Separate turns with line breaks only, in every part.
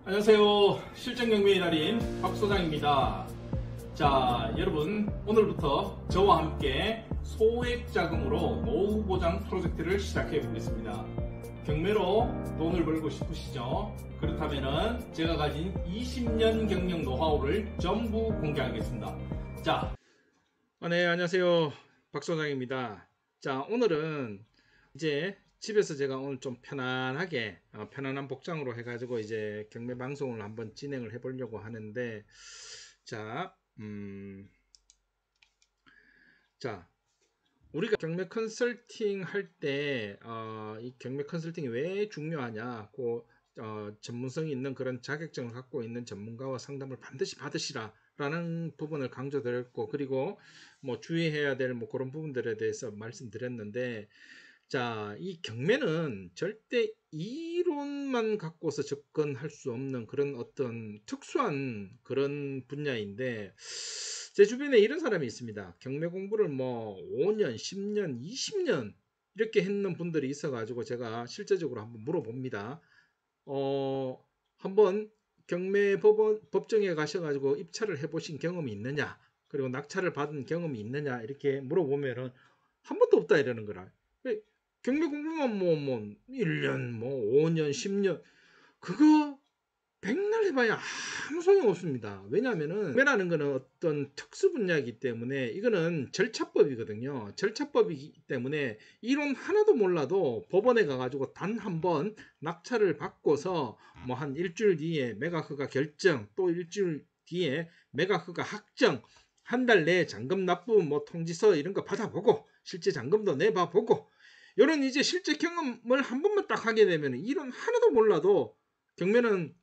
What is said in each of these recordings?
안녕하세요. 실전경매의 달인 박 소장입니다. 자, 여러분 오늘부터 저와 함께 소액자금으로 노후보장 프로젝트를 시작해 보겠습니다. 경매로 돈을 벌고 싶으시죠? 그렇다면 제가 가진 20년 경영 노하우를 전부 공개하겠습니다. 자, 네, 안녕하세요. 박 소장입니다. 자, 오늘은 이제 집에서 제가 오늘 좀 편안하게 편안한 복장으로 해가지고 이제 경매 방송을 한번 진행을 해 보려고 하는데, 자, 우리가 경매 컨설팅 할 때 이 경매 컨설팅이 왜 중요하냐, 전문성이 있는 그런 자격증을 갖고 있는 전문가와 상담을 반드시 받으시라 라는 부분을 강조드렸고, 그리고 뭐 주의해야 될 뭐 그런 부분들에 대해서 말씀드렸는데, 자, 이 경매는 절대 이론만 갖고서 접근할 수 없는 그런 어떤 특수한 그런 분야인데, 제 주변에 이런 사람이 있습니다. 경매 공부를 뭐 5년, 10년, 20년 이렇게 했는 분들이 있어가지고 제가 실제적으로 한번 물어봅니다. 한번 법정에 가셔가지고 입찰을 해보신 경험이 있느냐, 그리고 낙찰을 받은 경험이 있느냐, 이렇게 물어보면은 한 번도 없다 이러는 거라. 경매 공부만 뭐 1년, 뭐 5년, 10년, 그거 백날 해봐야 아무 소용 없습니다. 왜냐하면은 경매라는 거는 어떤 특수 분야이기 때문에 이거는 절차법이거든요. 절차법이기 때문에 이론 하나도 몰라도 법원에 가가지고 단 한 번 낙찰을 받고서 뭐 한 일주일 뒤에 매각허가 결정, 또 일주일 뒤에 매각허가 확정, 한 달 내에 잔금 납부 뭐 통지서 이런 거 받아보고 실제 잔금도 내봐보고, 이런 이제 실제 경험을 한 번만 딱 하게 되면 이론 하나도 몰라도 경매는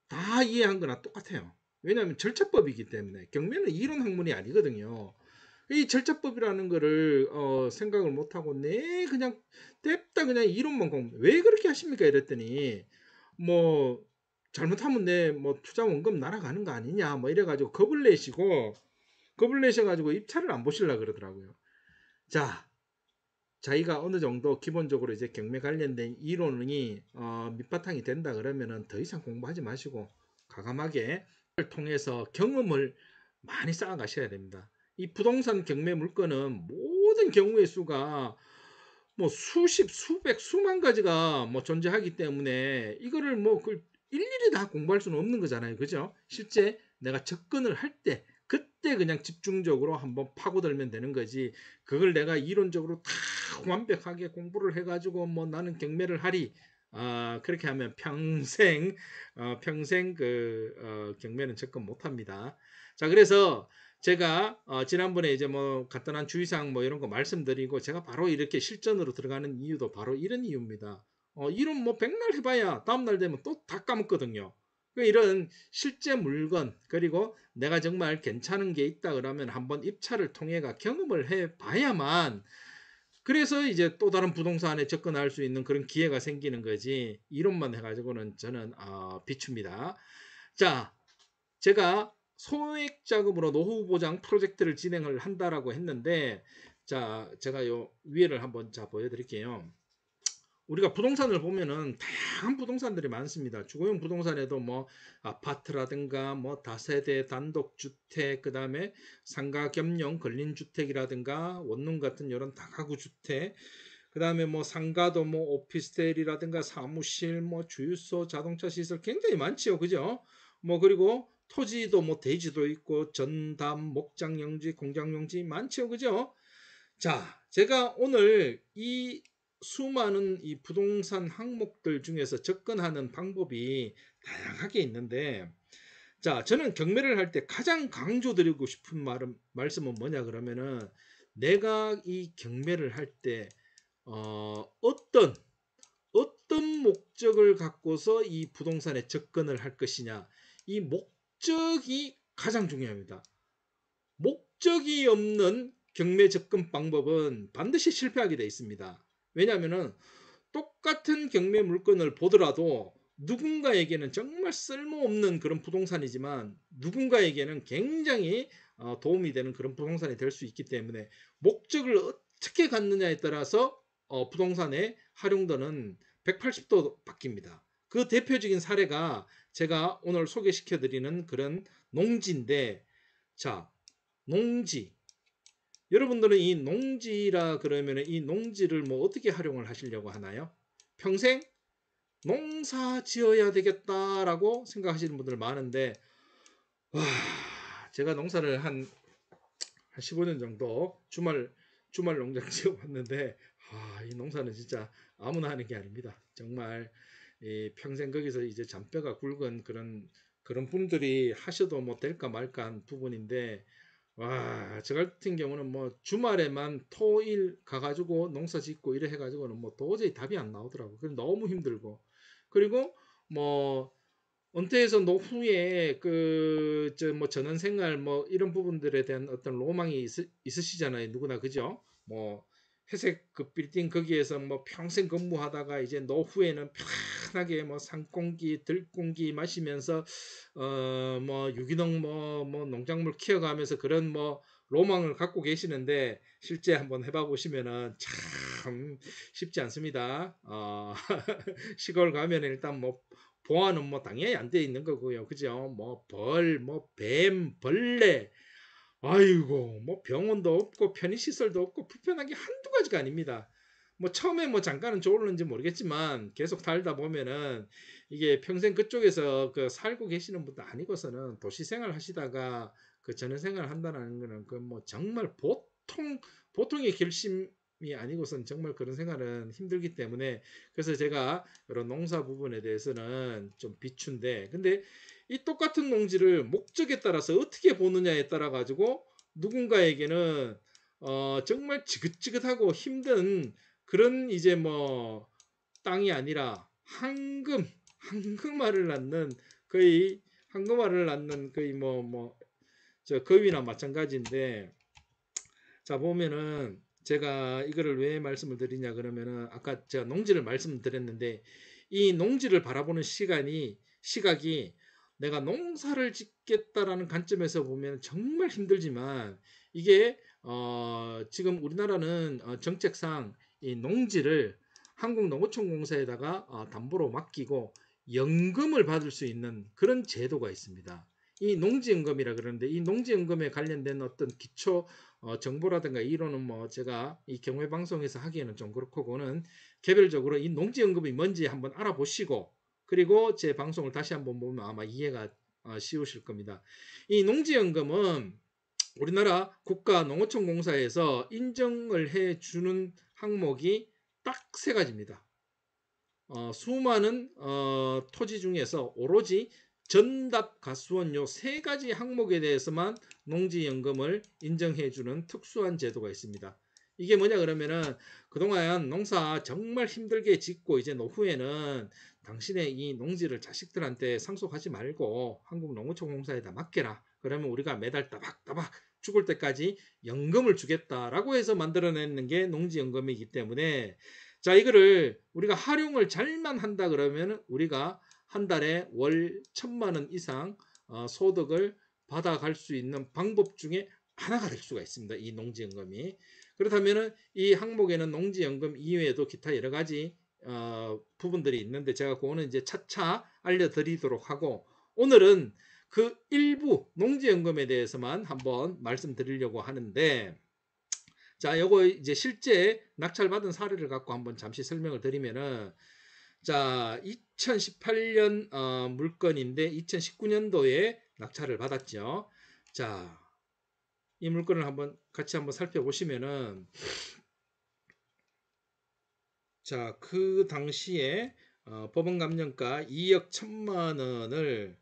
다 이해한 거나 똑같아요. 왜냐하면 절차법이기 때문에. 경매는 이론 학문이 아니거든요. 이 절차법이라는 거를 생각을 못하고 그냥 냅다 그냥 이론만 공부. 왜 그렇게 하십니까? 이랬더니 뭐 잘못하면 내 뭐 투자 원금 날아가는 거 아니냐 뭐 이래가지고 겁을 내셔가지고 입찰을 안 보시려고 그러더라고요. 자, 자기가 어느 정도 기본적으로 이제 경매 관련된 이론이 밑바탕이 된다 그러면은 더 이상 공부하지 마시고 과감하게 통해서 경험을 많이 쌓아 가셔야 됩니다. 이 부동산 경매 물건은 모든 경우의 수가 뭐 수십, 수백, 수만 가지가 뭐 존재하기 때문에 이거를 뭐 일일이 다 공부할 수는 없는 거잖아요. 그죠? 실제 내가 접근을 할 때 그때 그냥 집중적으로 한번 파고들면 되는 거지, 그걸 내가 이론적으로 다 완벽하게 공부를 해가지고 뭐 나는 경매를 하리, 그렇게 하면 평생 경매는 접근 못합니다. 자, 그래서 제가 지난번에 이제 뭐 간단한 주의사항 뭐 이런 거 말씀드리고 제가 바로 이렇게 실전으로 들어가는 이유도 바로 이런 이유입니다. 이론 뭐 백날 해봐야 다음날 되면 또 다 까먹거든요. 이런 실제 물건, 그리고 내가 정말 괜찮은 게 있다 그러면 한번 입찰을 통해가 경험을 해 봐야만, 그래서 이제 또 다른 부동산에 접근할 수 있는 그런 기회가 생기는 거지, 이론만 해가지고는 저는 비춥니다. 자, 제가 소액 자금으로 노후 보장 프로젝트를 진행을 한다라고 했는데, 자, 제가 요 위에를 한번 보여드릴게요. 우리가 부동산을 보면은 다양한 부동산들이 많습니다. 주거용 부동산에도 뭐 아파트라든가 뭐 다세대 단독주택, 그 다음에 상가 겸용 근린주택이라든가 원룸 같은 이런 다가구 주택, 그 다음에 뭐 상가도 뭐 오피스텔이라든가 사무실, 뭐 주유소, 자동차 시설 굉장히 많지요. 그죠? 뭐 그리고 토지도 뭐 대지도 있고 전담, 목장용지, 공장용지 많지요. 그죠? 자, 제가 오늘 이 수많은 이 부동산 항목들 중에서 접근하는 방법이 다양하게 있는데, 자, 저는 경매를 할 때 가장 강조드리고 싶은 말씀은 뭐냐 그러면은, 내가 이 경매를 할 때 어떤 목적을 갖고서 이 부동산에 접근을 할 것이냐, 이 목적이 가장 중요합니다. 목적이 없는 경매 접근 방법은 반드시 실패하게 되어 있습니다. 왜냐하면 똑같은 경매 물건을 보더라도 누군가에게는 정말 쓸모없는 그런 부동산이지만 누군가에게는 굉장히 도움이 되는 그런 부동산이 될 수 있기 때문에, 목적을 어떻게 갖느냐에 따라서 부동산의 활용도는 180도 바뀝니다. 그 대표적인 사례가 제가 오늘 소개시켜 드리는 그런 농지인데, 자, 농지. 여러분들은 이 농지라 그러면 이 농지를 뭐 어떻게 활용을 하시려고 하나요? 평생 농사 지어야 되겠다라고 생각하시는 분들 많은데, 와, 제가 농사를 한 15년 정도 주말 농장 지어봤는데, 이 농사는 진짜 아무나 하는 게 아닙니다. 정말 평생 거기서 이제 잔뼈가 굵은 그런 분들이 하셔도 뭐 될까 말까 한 부분인데, 와, 저 같은 경우는 뭐 주말에만 토일 가가지고 농사 짓고 이래 해가지고는 뭐 도저히 답이 안 나오더라고. 그래서 너무 힘들고. 그리고 뭐 은퇴해서 노후에 그 저 뭐 전원생활 뭐 이런 부분들에 대한 어떤 로망이 있으시잖아요. 누구나 그죠? 뭐 회색 그 빌딩 거기에서 뭐 평생 근무하다가 이제 노후에는 편하게 뭐 산공기 들공기 마시면서 뭐 유기농 뭐 농작물 키워가면서 그런 뭐 로망을 갖고 계시는데, 실제 한번 해봐 보시면은 참 쉽지 않습니다. 시골 가면 일단 뭐 보안은 뭐 당연히 안 돼 있는 거고요. 그죠? 뭐 뭐 뱀, 벌레, 아이고, 뭐 병원도 없고 편의시설도 없고 불편한 게 한두 가지가 아닙니다. 뭐 처음에 뭐 잠깐은 좋을는지 모르겠지만 계속 살다 보면은 이게 평생 그쪽에서 그 살고 계시는 분도 아니고서는 도시 생활 하시다가 그 전원 생활 한다는 거는 그 뭐 정말 보통의 결심이 아니고선 정말 그런 생활은 힘들기 때문에, 그래서 제가 이런 농사 부분에 대해서는 좀 비춘데, 근데 이 똑같은 농지를 목적에 따라서 어떻게 보느냐에 따라 가지고 누군가에게는 정말 지긋지긋하고 힘든 그런 이제 뭐 땅이 아니라 황금알을 낳는, 거의 황금알을 낳는 거의 저 거위나 마찬가지인데, 자 보면은 제가 이거를 왜 말씀을 드리냐 그러면은 아까 제가 농지를 말씀드렸는데, 이 농지를 바라보는 시각이 내가 농사를 짓겠다라는 관점에서 보면 정말 힘들지만, 이게 지금 우리나라는 정책상 이 농지를 한국농어촌공사에다가 담보로 맡기고 연금을 받을 수 있는 그런 제도가 있습니다. 이 농지연금이라 그러는데, 이 농지연금에 관련된 어떤 기초 정보라든가 이론은 뭐 제가 이 경매 방송에서 하기에는 좀 그렇고, 그거는 개별적으로 이 농지연금이 뭔지 한번 알아보시고 그리고 제 방송을 다시 한번 보면 아마 이해가 쉬우실 겁니다. 이 농지연금은 우리나라 국가농어촌공사에서 인정을 해주는 항목이 딱 세 가지입니다. 수많은 토지 중에서 오로지 전답 가수원 요 세 가지 항목에 대해서만 농지연금을 인정해주는 특수한 제도가 있습니다. 이게 뭐냐 그러면은, 그동안 농사 정말 힘들게 짓고 이제 노후에는 당신의 이 농지를 자식들한테 상속하지 말고 한국농어촌공사에다 맡겨라. 그러면 우리가 매달 따박따박 죽을 때까지 연금을 주겠다라고 해서 만들어내는 게 농지연금이기 때문에, 자, 이거를 우리가 활용을 잘만 한다 그러면 우리가 한 달에 월 1,000만 원 이상 소득을 받아갈 수 있는 방법 중에 하나가 될 수가 있습니다. 이 농지연금이. 그렇다면 이 항목에는 농지연금 이외에도 기타 여러 가지 부분들이 있는데, 제가 그거는 이제 차차 알려드리도록 하고, 오늘은 그 일부 농지연금에 대해서만 한번 말씀드리려고 하는데, 자, 요거 이제 실제 낙찰받은 사례를 갖고 한번 잠시 설명을 드리면은, 자, 2018년 물건인데 2019년도에 낙찰을 받았죠. 자, 이 물건을 같이 한번 살펴보시면은, 자, 그 당시에 법원 감정가 2억 1천만 원을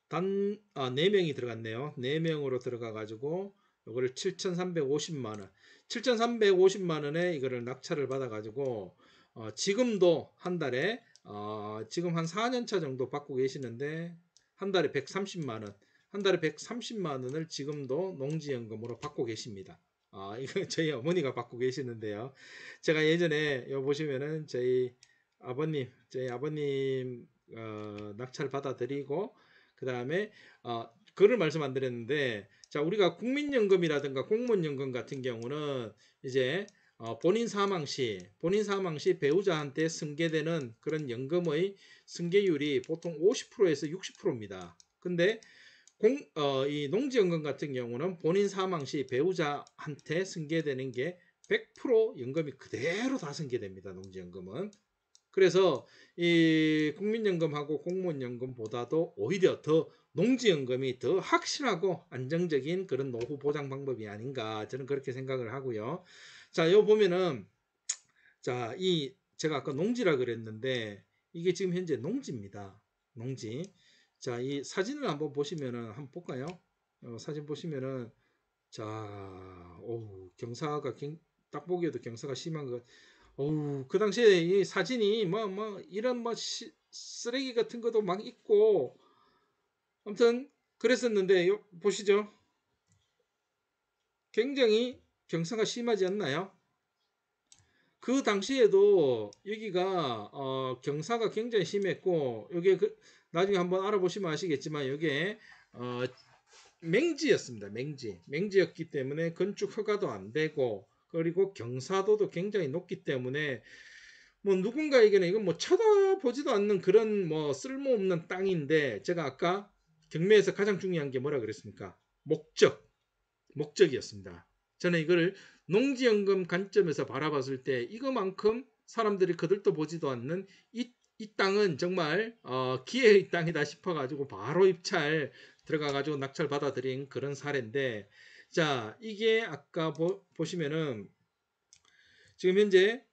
단 4명이 들어갔네요. 4명으로 들어가 가지고 요거를 7,350만 원. 7,350만 원에 이거를 낙찰을 받아 가지고 지금도 한 달에 지금 한 4년 차 정도 받고 계시는데, 한 달에 130만 원. 한 달에 130만 원을 지금도 농지연금으로 받고 계십니다. 이거 저희 어머니가 받고 계시는데요. 제가 예전에 요 보시면은 저희 아버님 낙찰 받아드리고, 그 다음에 그를 말씀 안 드렸는데, 자, 우리가 국민연금이라든가 공무원연금 같은 경우는 이제 본인 사망 시 배우자한테 승계되는 그런 연금의 승계율이 보통 50%에서 60%입니다. 근데 이 농지연금 같은 경우는 본인 사망 시 배우자한테 승계되는 게 100% 연금이 그대로 다 승계됩니다. 농지연금은. 그래서 이 국민연금하고 공무원연금보다도 오히려 더 농지연금이 더 확실하고 안정적인 그런 노후 보장 방법이 아닌가 저는 그렇게 생각을 하고요. 자, 요 보면은 자, 이 제가 아까 농지라 그랬는데 이게 지금 현재 농지입니다. 농지. 자, 이 사진을 한번 보시면은 한번 볼까요? 사진 보시면은 자, 경사가 딱 보기에도 경사가 심한 것. 그 당시에 이 사진이 이런 쓰레기 같은 것도 막 있고 아무튼 그랬었는데 보시죠. 굉장히 경사가 심하지 않나요? 그 당시에도 여기가 경사가 굉장히 심했고 여기 나중에 한번 알아보시면 아시겠지만 여기에 맹지였습니다. 맹지였기 때문에 건축 허가도 안 되고 그리고 경사도도 굉장히 높기 때문에 뭐 누군가에게는 이건 뭐 쳐다보지도 않는 그런 뭐 쓸모없는 땅인데 제가 아까 경매에서 가장 중요한 게 뭐라 그랬습니까? 목적이었습니다. 저는 이거를 농지연금 관점에서 바라봤을 때 이거만큼 사람들이 거들떠 보지도 않는 이 땅은 정말 기회의 땅이다 싶어가지고 바로 입찰 들어가가지고 낙찰 받아들인 그런 사례인데 자 이게 아까 보시면은 지금 현재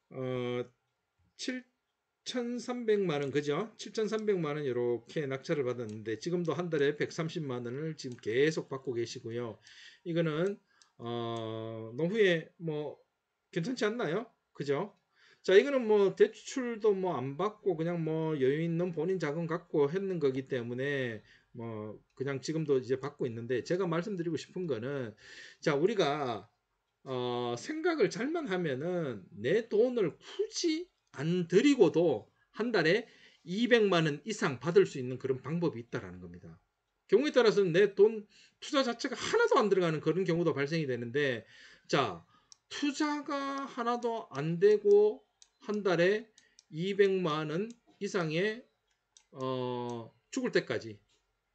7,300만 원 그죠? 7,300만 원 이렇게 낙찰을 받았는데 지금도 한 달에 130만 원을 지금 계속 받고 계시고요. 이거는 노후에 뭐 괜찮지 않나요? 그죠? 자, 이거는 뭐 대출도 뭐 안 받고 그냥 뭐 여유 있는 본인 자금 갖고 했는 거기 때문에 뭐 그냥 지금도 이제 받고 있는데 제가 말씀드리고 싶은 거는 자, 우리가 생각을 잘만 하면은 내 돈을 굳이 안 들이고도 한 달에 200만 원 이상 받을 수 있는 그런 방법이 있다라는 겁니다. 경우에 따라서는 내 돈 투자 자체가 하나도 안 들어가는 그런 경우도 발생이 되는데 자 투자가 하나도 안 되고 한 달에 200만 원 이상의 죽을 때까지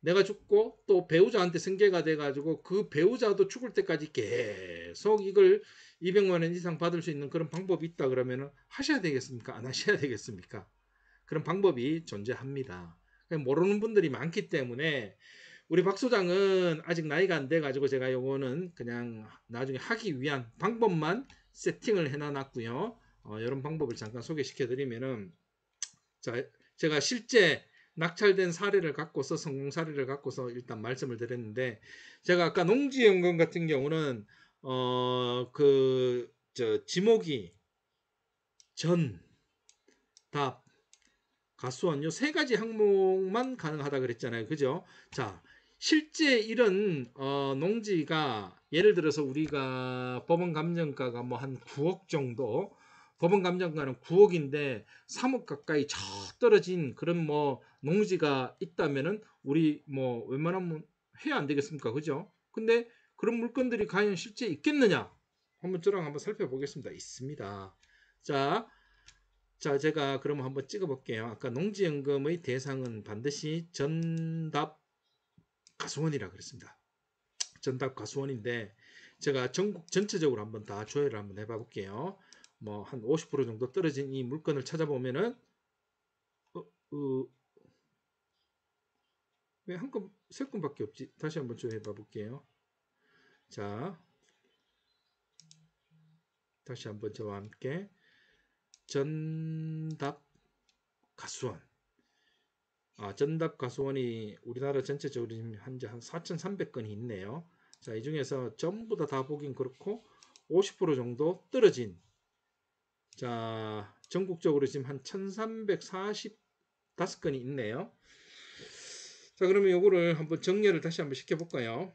내가 죽고 또 배우자한테 승계가 돼가지고 그 배우자도 죽을 때까지 계속 이걸 200만 원 이상 받을 수 있는 그런 방법이 있다 그러면 하셔야 되겠습니까? 안 하셔야 되겠습니까? 그런 방법이 존재합니다. 모르는 분들이 많기 때문에 우리 박 소장은 아직 나이가 안 돼가지고 제가 요거는 그냥 나중에 하기 위한 방법만 세팅을 해놔놨고요. 이런 방법을 잠깐 소개시켜 드리면은 자, 제가 실제 낙찰된 사례를 갖고서 성공 사례를 갖고서 일단 말씀을 드렸는데 제가 아까 농지연금 같은 경우는 지목이 전, 답, 가수원 요 세 가지 항목만 가능하다 그랬잖아요. 그죠? 자, 실제 이런 농지가 예를 들어서 우리가 법원 감정가가 뭐 한 9억 정도 법원 감정가는 9억인데 3억 가까이 저 떨어진 그런 뭐 농지가 있다면은 우리 뭐 웬만하면 해야 안 되겠습니까? 그죠? 근데 그런 물건들이 과연 실제 있겠느냐? 한번 저랑 한번 살펴보겠습니다. 있습니다. 자, 제가 그러면 한번 찍어 볼게요. 아까 농지연금의 대상은 반드시 전답 가수원이라 그랬습니다. 전답 가수원인데 제가 전국 전체적으로 한번 다 조회를 한번 해봐 볼게요. 뭐 한 50% 정도 떨어진 이 물건을 찾아보면은 왜 한 건, 세 건밖에 없지? 다시 한번 조회해 봐 볼게요. 자, 다시 한번 저와 함께 전답 가수원. 전답 가수원이 우리나라 전체적으로 지금 현재 한 4,300건이 있네요. 자, 이 중에서 전부 다 보긴 그렇고 50% 정도 떨어진 자, 전국적으로 지금 한 1,345건이 있네요. 자, 그러면 요거를 한번 정리를 다시 한번 시켜볼까요?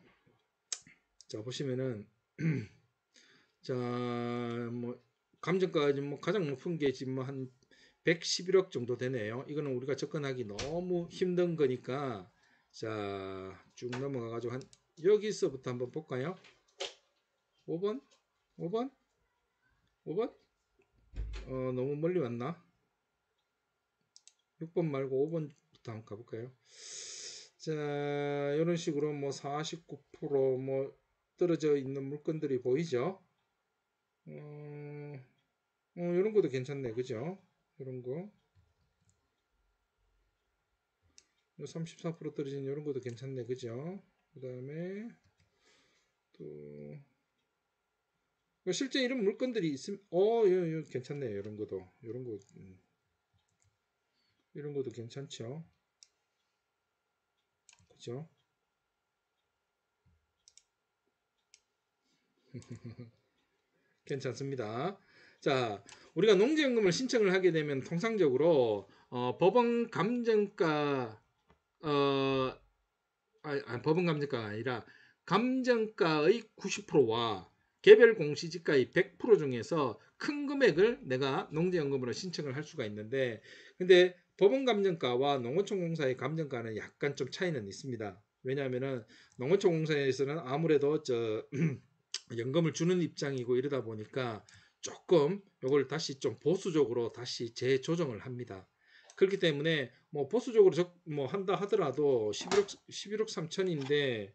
자, 보시면은 자, 뭐 감정가가 지금 뭐 가장 높은 게 지금 한 111억 정도 되네요. 이거는 우리가 접근하기 너무 힘든 거니까 자, 쭉 넘어가 가지고 한 여기서부터 한번 볼까요? 5번? 5번? 5번? 너무 멀리 왔나? 6번 말고 5번부터 한번 가볼까요? 자, 이런 식으로 뭐 49%뭐 떨어져 있는 물건들이 보이죠? 이런 것도 괜찮네, 그죠? 이런 거. 34% 떨어진 이런 것도 괜찮네, 그죠? 그 다음에 또 실제 이런 물건들이 있으면 이거 괜찮네요. 이런 것도 이런 것도 괜찮죠. 그죠? 괜찮습니다. 자, 우리가 농지연금을 신청을 하게 되면 통상적으로 법원 감정가 어, 법원 감정가가 아니라 감정가의 90%와 개별 공시지가의 100% 중에서 큰 금액을 내가 농지연금으로 신청을 할 수가 있는데, 근데 법원 감정가와 농어촌공사의 감정가는 약간 좀 차이는 있습니다. 왜냐하면은 농어촌공사에서는 아무래도 연금을 주는 입장이고 이러다 보니까 조금 이걸 다시 좀 보수적으로 다시 재조정을 합니다. 그렇기 때문에 뭐 보수적으로 뭐 한다 하더라도 11억 3천인데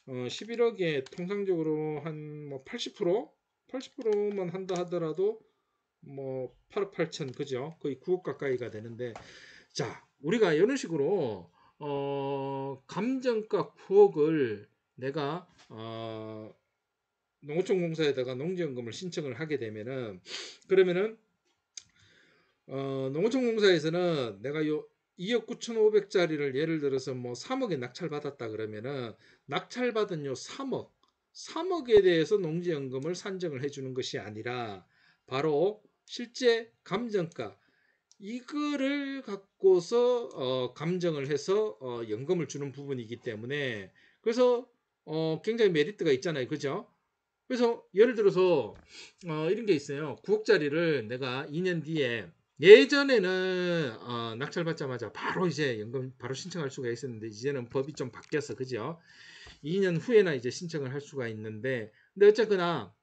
11억에 통상적으로 한 뭐 80%만 한다 하더라도 뭐 8억 8천, 그죠? 거의 9억 가까이가 되는데, 자, 우리가 이런 식으로 감정가 9억을 내가 농어촌공사에다가 농지연금을 신청을 하게 되면은, 그러면은 농어촌공사에서는 내가 요 2억 9,500짜리를 예를 들어서 뭐 3억에 낙찰받았다 그러면은, 낙찰받은 요 3억에 대해서 농지연금을 산정을 해주는 것이 아니라 바로 실제 감정가 이거를 갖고서 감정을 해서 연금을 주는 부분이기 때문에, 그래서 굉장히 메리트가 있잖아요, 그죠? 그래서 예를 들어서 이런 게 있어요. 9억짜리를 내가 2년 뒤에, 예전에는 낙찰받자마자 바로 이제 연금 바로 신청할 수가 있었는데 이제는 법이 좀 바뀌었어, 그죠? 2년 후에나 이제 신청을 할 수가 있는데, 근데 어쨌거나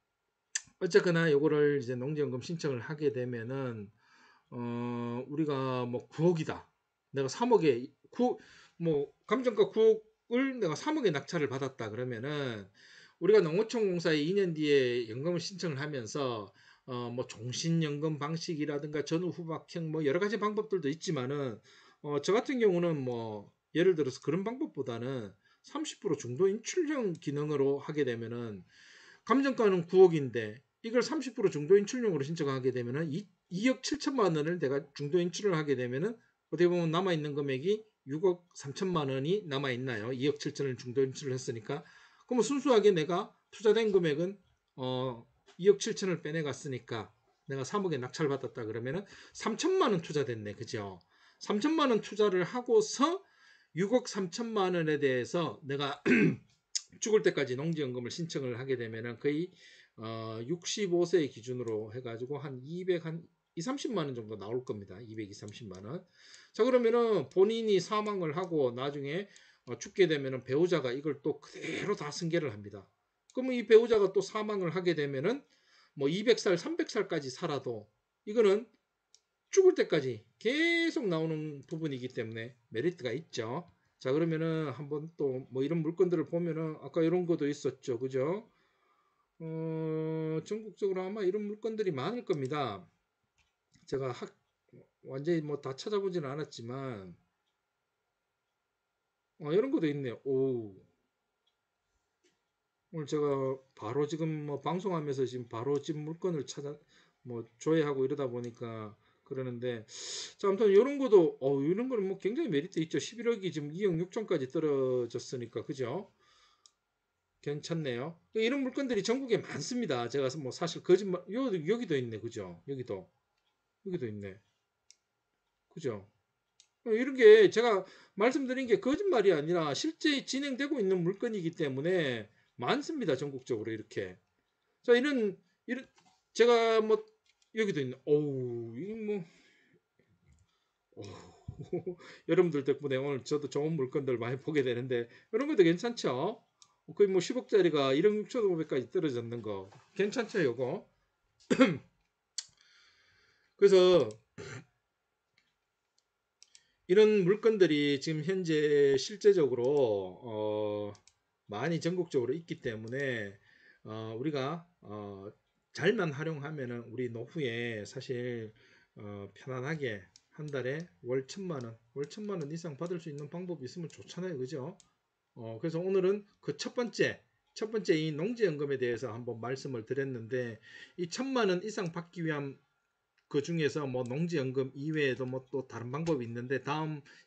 요거를 이제 농지연금 신청을 하게 되면은 우리가 뭐 9억이다. 내가 3억에 뭐 감정가 9억을 내가 3억에 낙찰을 받았다 그러면은, 우리가 농어촌공사에 2년 뒤에 연금을 신청을 하면서 뭐 종신연금 방식이라든가 전후 후박형 뭐 여러 가지 방법들도 있지만은 저 같은 경우는 뭐 예를 들어서 그런 방법보다는 30% 중도 인출형 기능으로 하게 되면은, 감정가는 9억인데 이걸 30% 중도 인출용으로 신청하게 되면은 2억 7천만 원을 내가 중도 인출을 하게 되면은 어떻게 보면 남아 있는 금액이 6억 3천만 원이 남아 있나요? 2억 7천을 중도 인출을 했으니까. 그러면 순수하게 내가 투자된 금액은 2억 7천을 빼내 갔으니까 내가 3억에 낙찰 받았다 그러면은 3천만 원 투자됐네. 그죠? 3천만 원 투자를 하고서 6억 3천만 원에 대해서 내가 죽을 때까지 농지연금을 신청을 하게 되면은 거의 65세 기준으로 해가지고 한 2 30만 원 정도 나올 겁니다. 200, 30만 원. 자, 그러면은 본인이 사망을 하고 나중에 죽게 되면은 배우자가 이걸 또 그대로 다 승계를 합니다. 그러면 이 배우자가 또 사망을 하게 되면은 뭐 200살, 300살까지 살아도 이거는 죽을 때까지 계속 나오는 부분이기 때문에 메리트가 있죠. 자, 그러면은 한번 또 뭐 이런 물건들을 보면은 아까 이런 것도 있었죠, 그죠? 전국적으로 아마 이런 물건들이 많을 겁니다. 제가 완전히 뭐 다 찾아보지는 않았지만 이런 것도 있네요. 오, 오늘 제가 바로 지금 뭐 방송하면서 지금 바로 지금 물건을 찾아 뭐 조회하고 이러다 보니까 그러는데, 자, 아무튼 이런 것도 이런 거는 뭐 굉장히 메리트 있죠. 11억이 지금 2억 6천까지 떨어졌으니까, 그죠? 괜찮네요. 이런 물건들이 전국에 많습니다. 제가 뭐 사실 거짓말 여기도 있네, 그죠? 여기도 있네, 그죠? 이런 게 제가 말씀드린 게 거짓말이 아니라 실제 진행되고 있는 물건이기 때문에 많습니다. 전국적으로 이렇게. 자, 이런 제가 뭐 여기도 있네. 오우, 이뭐 여러분들 덕분에 오늘 저도 좋은 물건들 많이 보게 되는데, 이런 것도 괜찮죠? 거의 뭐 10억짜리가 1억 6천5백까지 떨어졌는 거 괜찮죠, 요거? 그래서 이런 물건들이 지금 현재 실제적으로 많이 전국적으로 있기 때문에 우리가 잘만 활용하면은 우리 노후에 사실 편안하게 한 달에 월 1,000만 원, 월 1,000만 원 이상 받을 수 있는 방법이 있으면 좋잖아요, 그죠? 그래서 오늘은 그 첫 번째 이 농지연금에 대해서 한번 말씀을 드렸는데 이 1,000만 원 이상 받기 위한 그 중에서 뭐 농지연금 이외에도 뭐 또 다른 방법이 있는데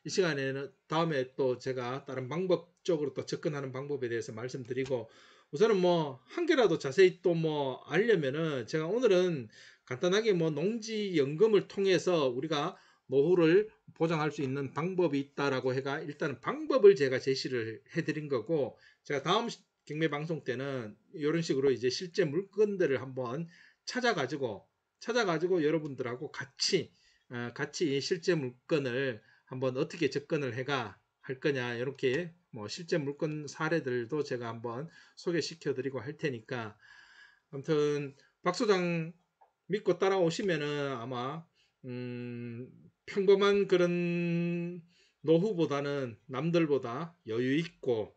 이 시간에는 다음에 또 제가 다른 방법적으로 또 접근하는 방법에 대해서 말씀드리고 우선은 뭐 한 개라도 자세히 또 뭐 알려면은 제가 오늘은 간단하게 뭐 농지연금을 통해서 우리가 노후를 보장할 수 있는 방법이 있다라고 해가 일단은 방법을 제가 제시를 해드린 거고 제가 다음 경매 방송 때는 이런 식으로 이제 실제 물건들을 한번 찾아가지고 여러분들하고 같이 실제 물건을 한번 어떻게 접근을 해가 할 거냐 이렇게 뭐 실제 물건 사례들도 제가 한번 소개시켜 드리고 할 테니까 아무튼 박 소장 믿고 따라오시면은 아마 음, 평범한 그런 노후보다는 남들보다 여유 있고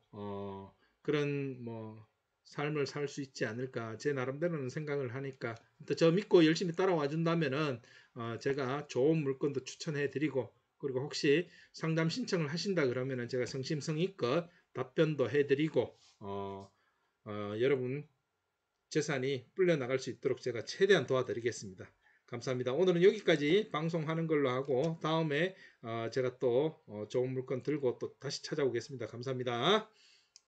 그런 뭐 삶을 살 수 있지 않을까 제 나름대로는 생각을 하니까 저 믿고 열심히 따라와 준다면은 제가 좋은 물건도 추천해 드리고 그리고 혹시 상담 신청을 하신다 그러면은 제가 성심성의껏 답변도 해 드리고 여러분 재산이 불려 나갈 수 있도록 제가 최대한 도와드리겠습니다. 감사합니다. 오늘은 여기까지 방송하는 걸로 하고 다음에 제가 또 좋은 물건 들고 또 다시 찾아오겠습니다. 감사합니다.